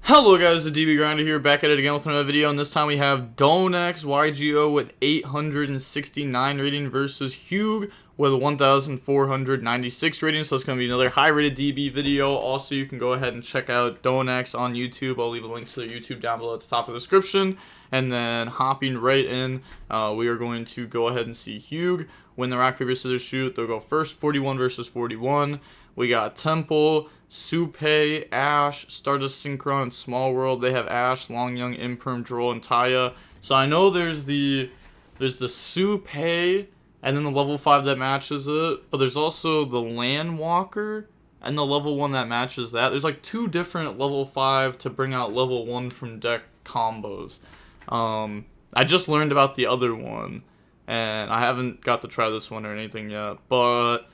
Hello guys, the DB Grinder here, back at it again with another video, and this time we have Dueling YuGiOh with 869 rating versus Hugh with 1,496 rating, so it's going to be another high rated DB video. Also, you can go ahead and check out Dueling on YouTube. I'll leave a link to their YouTube down below at the top of the description. And then hopping right in, we are going to go ahead and see Hugh win the rock, paper, scissors, shoot. They'll go first, 41 versus 41. We got Temple, Supe, Ash, Stardust, Synchro, and Small World. They have Ash, Long Young, Imperm, Droll, and Taya. So I know there's the Supe, and then the level 5 that matches it. But there's also the Landwalker, and the level 1 that matches that. There's like two different level 5 to bring out level 1 from deck combos. I just learned about the other one, and I haven't got to try this one or anything yet. But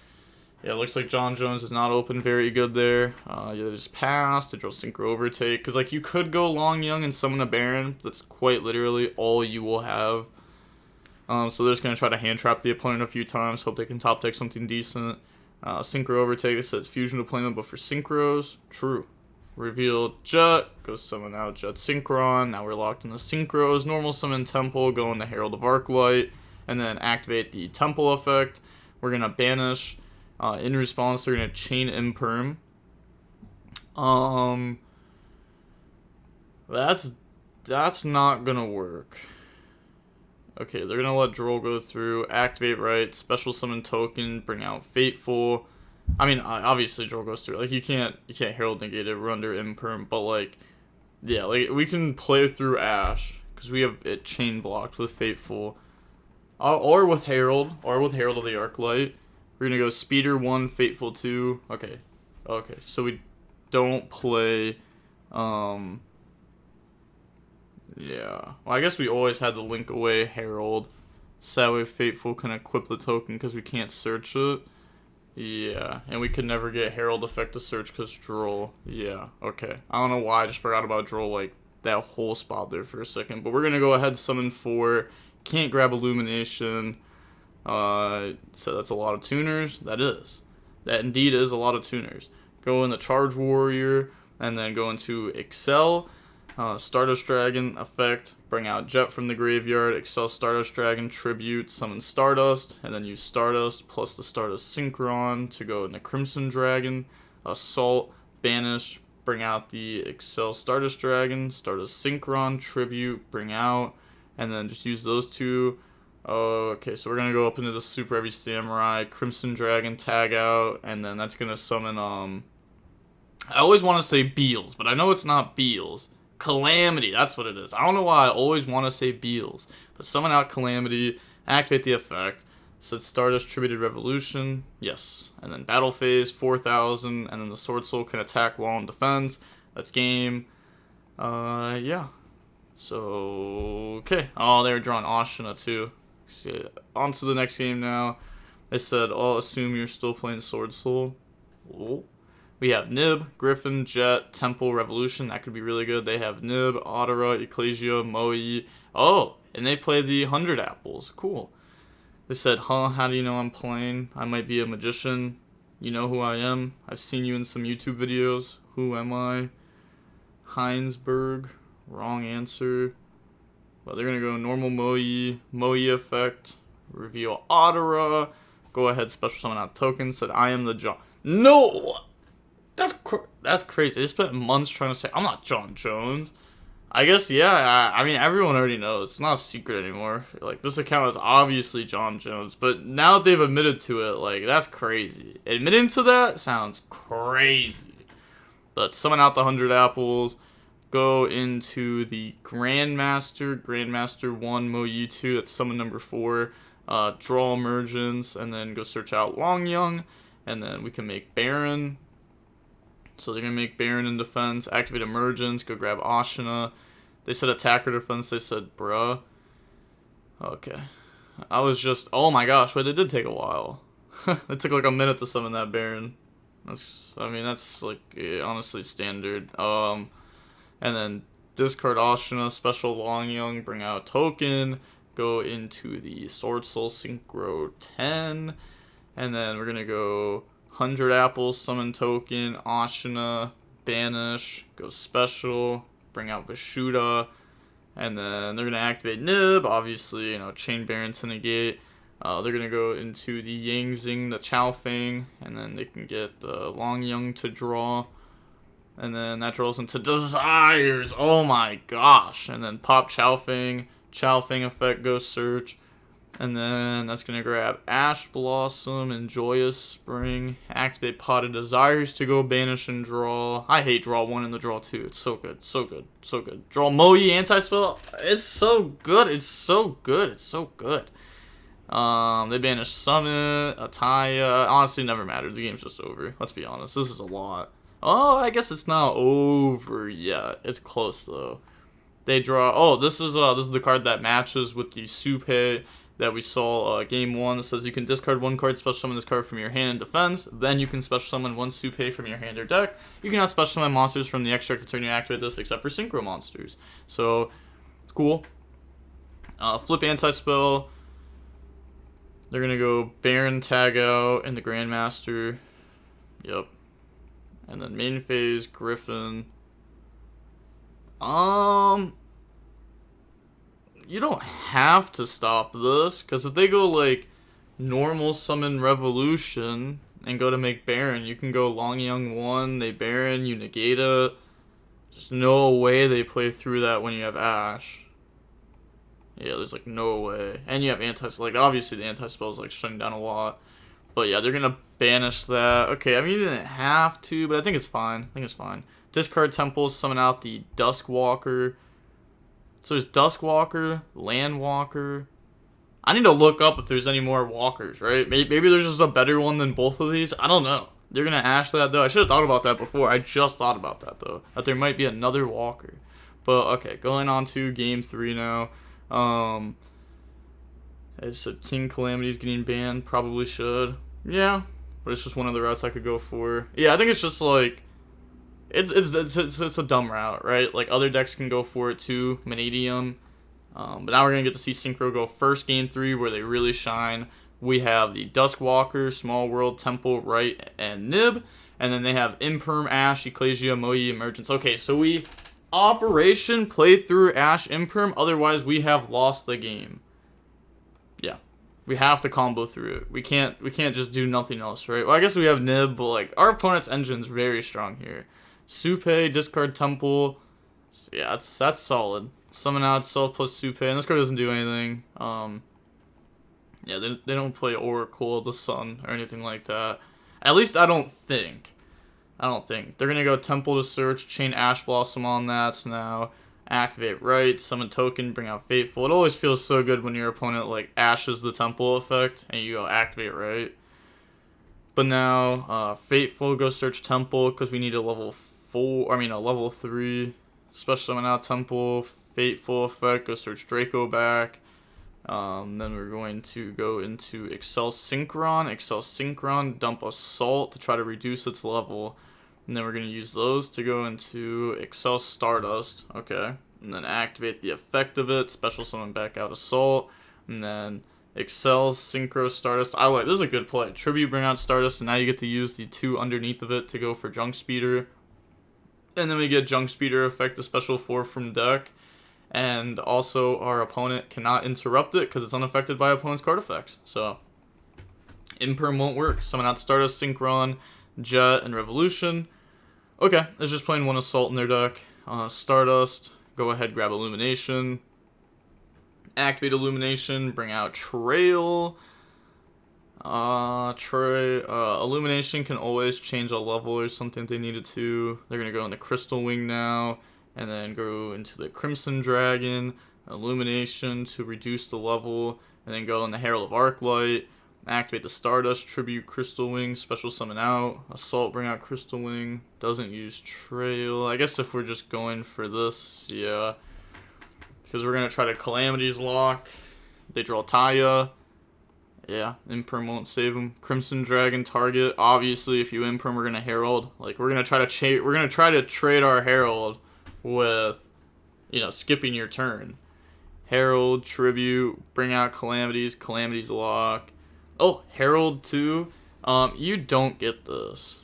yeah, it looks like John Jones is not open very good there. Yeah, they just passed. They draw Synchro overtake. Because, like, you could go Long Young and summon a Baron. That's quite literally all you will have. So they're just going to try to hand trap the opponent a few times. Hope they can top deck something decent. Synchro overtake. It says fusion deployment, but for Synchros, true. Reveal Jet. Go summon out Jet Synchron. Now we're locked in the Synchros. Normal summon Temple. Go into Herald of Arclight. And then activate the Temple effect. We're going to banish. In response, they're going to chain Imperm. That's not going to work. Okay, they're going to let Droll go through, activate right, special summon token, bring out Fateful. I mean, obviously Droll goes through. Like, you can't Herald negate it, we're under Imperm, but like, yeah, like, we can play through Ash, because we have it chain blocked with Fateful. Or with Herald of the Arclight. We're going to go Speeder 1, Fateful 2. Okay. So we don't play, yeah. Well, I guess we always had the link away Herald. So that way Fateful can equip the token because we can't search it. Yeah. And we could never get Herald effect to search because Droll. Yeah. Okay. I don't know why I just forgot about Droll, like, that whole spot there for a second. But we're going to go ahead, summon 4. Can't grab Illumination. So that's a lot of tuners. That indeed is a lot of tuners. Go in the Charge Warrior, and then go into Excel, Stardust Dragon effect, bring out Jet from the graveyard, Excel Stardust Dragon, Tribute, summon Stardust, and then use Stardust plus the Stardust Synchron to go into Crimson Dragon, Assault, banish, bring out the Excel Stardust Dragon, Stardust Synchron, Tribute, bring out, and then just use those two. Okay, so we're gonna go up into the Super Heavy Samurai, Crimson Dragon, tag out, and then that's gonna summon, I always want to say Beals, but I know it's not Beals. Calamity, that's what it is. I don't know why I always want to say Beals, but summon out Calamity, activate the effect, said Stardust Tributed Revolution, yes, and then Battle Phase, 4,000, and then the Swordsoul can attack while in defense. That's game. Yeah. So, okay. Oh, they were drawing Ashina too. On to the next game now. They said, I'll assume you're still playing Swordsoul. Oh. We have Nib, Griffin, Jet, Temple, Revolution. That could be really good. They have Nib, Otara, Ecclesia, Moe. Oh, and they play the 100 apples. Cool. They said, how do you know I'm playing? I might be a magician. You know who I am. I've seen you in some YouTube videos. Who am I? Heinsberg. Wrong answer. Well, they're going to go normal Moe effect, reveal Otara, go ahead, special summon out token, said I am the John. No! That's crazy. They spent months trying to say, I'm not John Jones. I guess, yeah, I mean, everyone already knows. It's not a secret anymore. Like, this account is obviously John Jones, but now that they've admitted to it, like, that's crazy. Admitting to that sounds crazy. But summon out the 100 apples. Go into the Grandmaster 1, Moe 2, that's summon number 4, draw Emergence, and then go search out Long Young, and then we can make Baron. So they're going to make Baron in defense, activate Emergence, go grab Ashina. They said attacker defense, they said bruh. Okay. I was just, oh my gosh, wait, it did take a while. It took like a minute to summon that Baron. That's like, yeah, honestly standard. And then discard Ashina, special Long Young, bring out token, go into the Swordsoul Synchro 10, and then we're going to go 100 apples, summon token, Ashina, banish, go special, bring out Vishuda, and then they're going to activate Nib, obviously, Chain Baron to negate. They're going to go into the Yangzing, the Chaofeng, and then they can get the Longyang to draw. And then that draws into Desires. Oh my gosh. And then pop Chaofeng. Chaofeng effect, go search. And then that's going to grab Ash Blossom and Joyous Spring. Activate Pot of Desires to go banish and draw. I hate draw 1 and the draw 2. It's so good. So good. So good. Draw Moe anti-spell. It's so good. It's so good. It's so good. They banish Summit, Ataya. Honestly, never mattered. The game's just over. Let's be honest. This is a lot. Oh, I guess it's not over yet. It's close though. They draw. Oh, this is the card that matches with the Supe that we saw game 1. It says you can discard 1 card, special summon this card from your hand in defense. Then you can special summon 1 Supe from your hand or deck. You can now special summon monsters from the extract to turn you activate this, except for Synchro monsters. So it's cool. Flip anti-spell. They're gonna go Baron tag out and the Grandmaster. Yep. And then main phase, Griffin. You don't have to stop this, because if they go like normal summon Revolution and go to make Baron, you can go Longyang 1, they Baron, you negate it. There's no way they play through that when you have Ash. Yeah, there's like no way. And you have like obviously the anti-spell is like shutting down a lot. But yeah, they're gonna banish that. Okay, I mean you didn't have to, but I think it's fine. Discard Temples, summon out the Duskwalker. So there's Duskwalker, Landwalker. I need to look up if there's any more walkers, right? Maybe there's just a better one than both of these. I don't know. They're gonna Ash that though. I should have thought about that before. I just thought about that though. That there might be another walker. But okay, going on to game 3 now. I said King Calamity's getting banned. Probably should. Yeah. But it's just one of the routes I could go for. Yeah, I think it's just like it's a dumb route, right? Like other decks can go for it too, Vanadium. But now we're gonna get to see Synchro go first game 3 where they really shine. We have the Duskwalker, Small World, Temple, Right, and Nib. And then they have Imperm, Ash, Ecclesia, Moe, Emergence. Okay, so we Operation play through Ash Imperm, otherwise we have lost the game. Yeah. We have to combo through it. We can't just do nothing else, right? Well, I guess we have Nib, but like our opponent's engine's very strong here. Supe, discard Temple. Yeah, that's solid. Summon out Self plus Supe, and this card doesn't do anything. Yeah, they don't play Oracle of the Sun or anything like that. At least I don't think. They're gonna go Temple to search, chain Ash Blossom on that now. Activate Right, summon token, bring out Fateful. It always feels so good when your opponent like ashes the Temple effect and you go Activate Right. But now Fateful, go search Temple because we need a level 3 special summon out Temple. Fateful effect, go search Draco back. Then we're going to go into Excel Synchron, dump Assault to try to reduce its level. And then we're going to use those to go into Excel Stardust. Okay. And then activate the effect of it. Special summon back out Assault. And then Excel Synchro Stardust. This is a good play. Tribute, bring out Stardust. And now you get to use the 2 underneath of it to go for Junk Speeder. And then we get Junk Speeder effect, the special 4 from deck. And also our opponent cannot interrupt it because it's unaffected by opponent's card effects. So Imperm won't work. Summon out Stardust, Synchron, Jet, and Revolution. Okay, it's just playing 1 Assault in their deck. Stardust, go ahead, grab Illumination. Activate Illumination, bring out Trail. Illumination can always change a level or something if they needed to. They're going to go into Crystal Wing now. And then go into the Crimson Dragon. Illumination to reduce the level. And then go in the Herald of Arclight. Activate the Stardust, Tribute, Crystal Wing, special summon out. Assault, bring out Crystal Wing. Doesn't use Trail. I guess if we're just going for this, yeah. Because we're going to try to Calamities lock. They draw Taya. Yeah, Imperm won't save him. Crimson Dragon target. Obviously, if you Imperm, we're going to Herald. Like, we're going to try to trade our Herald with, skipping your turn. Herald, Tribute, bring out Calamities lock. Oh, Herald too. You don't get this.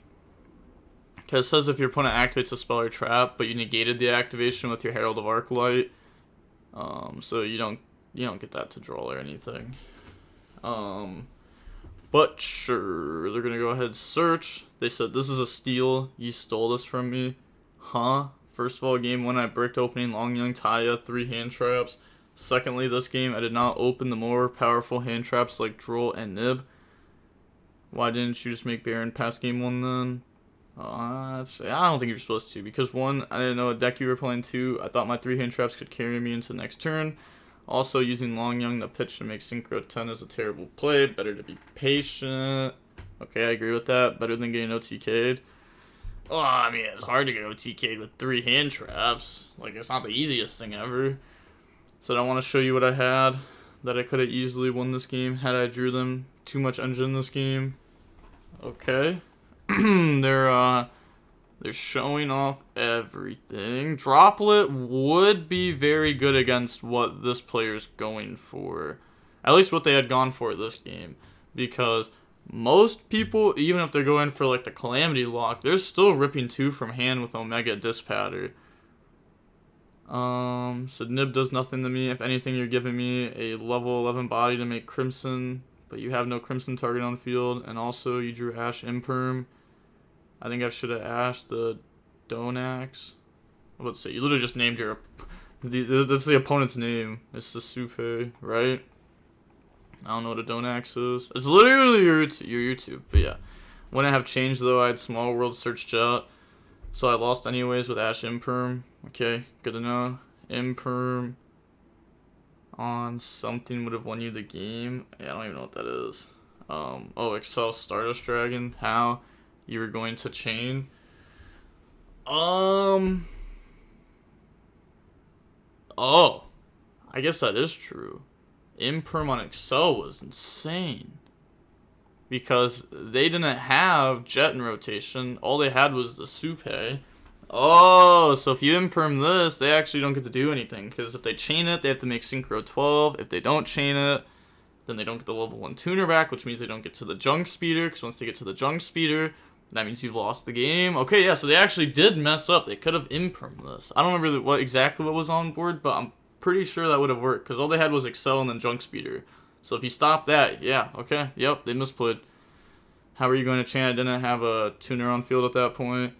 Because it says if your opponent activates a spell or trap, but you negated the activation with your Herald of Arclight, so you don't get that to draw or anything. But sure, they're gonna go ahead and search. They said this is a steal. You stole this from me, huh? First of all, game 1 I bricked opening Long Young Taya 3 hand traps. Secondly, this game I did not open the more powerful hand traps like Duel and Nib. Why didn't you just make Baron past game 1 then? I don't think you're supposed to, because 1, I didn't know a deck you were playing. 2, I thought my 3 hand traps could carry me into the next turn. Also, using Long Young the pitch to make Synchro 10 is a terrible play. Better to be patient. Okay, I agree with that. Better than getting OTK'd. Oh, I mean, it's hard to get OTK'd with 3 hand traps. Like, it's not the easiest thing ever. So I want to show you what I had that I could have easily won this game had I drew them. Too much engine in this game. Okay. They're showing off everything. Droplet would be very good against what this player's going for. At least what they had gone for this game. Because most people, even if they're going for like the Calamity Lock, they're still ripping 2 from hand with Omega Dispatter. So Nib does nothing to me. If anything, you're giving me a level 11 body to make Crimson. But you have no Crimson target on field. And also, you drew Ash Imperm. I think I should have asked the Donax. Let's see. You literally just named your... That's the opponent's name. It's the Supe, right? I don't know what a Donax is. It's literally your YouTube. But yeah. Wouldn't have changed though. I had Small World Search Jet. So I lost anyways with Ash Imperm. Okay. Good to know. Imperm on something would have won you the game. Yeah, I don't even know what that is. Oh, Excel Stardust Dragon. How? You were going to chain. Oh, I guess that is true. Imperm on Excel was insane. Because they didn't have Jet in rotation. All they had was the Supe. Oh, so if you Imperm this, they actually don't get to do anything. Because if they chain it, they have to make Synchro 12. If they don't chain it, then they don't get the level 1 tuner back, which means they don't get to the Junk Speeder. Because once they get to the Junk Speeder, that means you've lost the game. Okay, yeah, so they actually did mess up. They could have impermed this. I don't remember what was on board, but I'm pretty sure that would have worked. Because all they had was Excel and then Junk Speeder. So if you stop that, yeah, okay, yep, they misplayed. How are you going to chain? I didn't have a tuner on field at that point.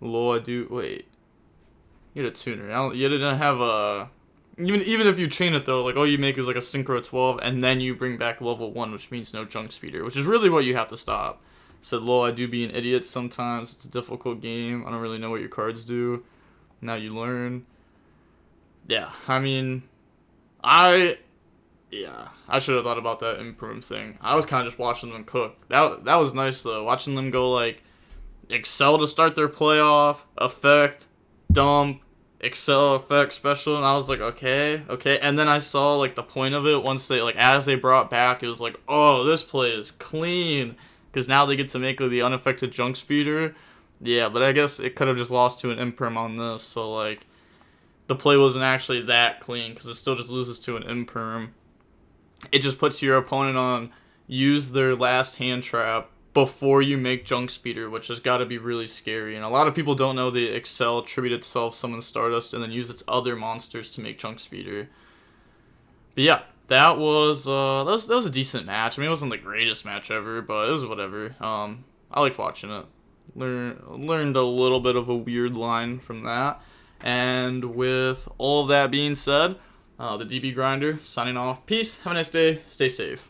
Lol, I do. Wait. You had a tuner. You didn't have a... Even if you chain it, though, like, all you make is like a Synchro 12, and then you bring back level 1, which means no Junk Speeder, which is really what you have to stop. Said, lol, I do be an idiot sometimes. It's a difficult game. I don't really know what your cards do. Now you learn. Yeah, I mean, I should have thought about that imperm thing. I was kind of just watching them cook. That was nice, though. Watching them go, like, Excel to start their playoff, effect, dump, Excel, effect, special, and I was like, okay. And then I saw, like, the point of it once they, like, as they brought back, it was like, oh, this play is clean. Because now they get to make, like, the unaffected Junk Speeder. Yeah, but I guess it could have just lost to an imperm on this, so, like, the play wasn't actually that clean, because it still just loses to an imperm. It just puts your opponent on use their last hand trap before you make Junk Speeder, which has got to be really scary. And a lot of people don't know the Excel tribute itself, summon Stardust, and then use its other monsters to make Junk Speeder. But yeah, that was a decent match. I mean, it wasn't the greatest match ever, but it was whatever. I liked watching it. Learned a little bit of a weird line from that. And with all of that being said, the DB Grinder signing off. Peace. Have a nice day. Stay safe.